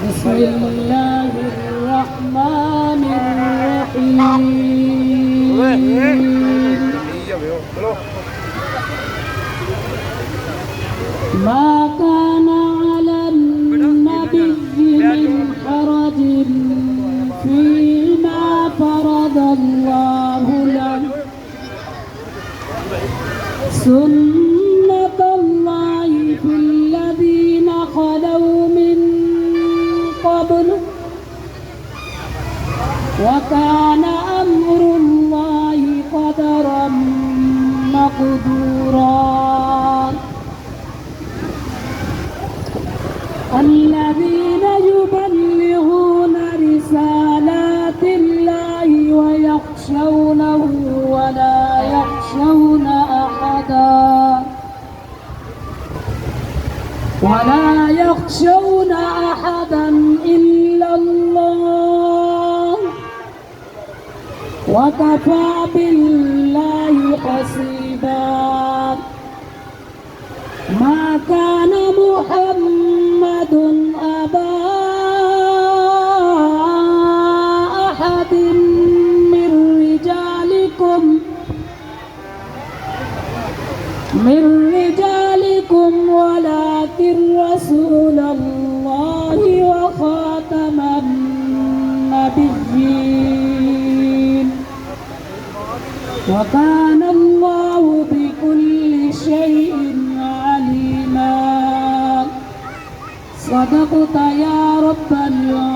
بسم الله الرحمن الرحيم ما كان على النبي من حرج فيما فرض الله له سنة الله في الذين خلوا من قبل وكان أمر الله قدرا مقدورا الذين يبلغون رسالات الله ويخشونه ولا يخشون أحدا إلا الله وكفى بالله حسيبا ما كان محمد أبا أحد من رجالكم ولكن رسول الله وخاتم النبيين وكان الله بكل شيء عليما صدقت يا رب العالمين.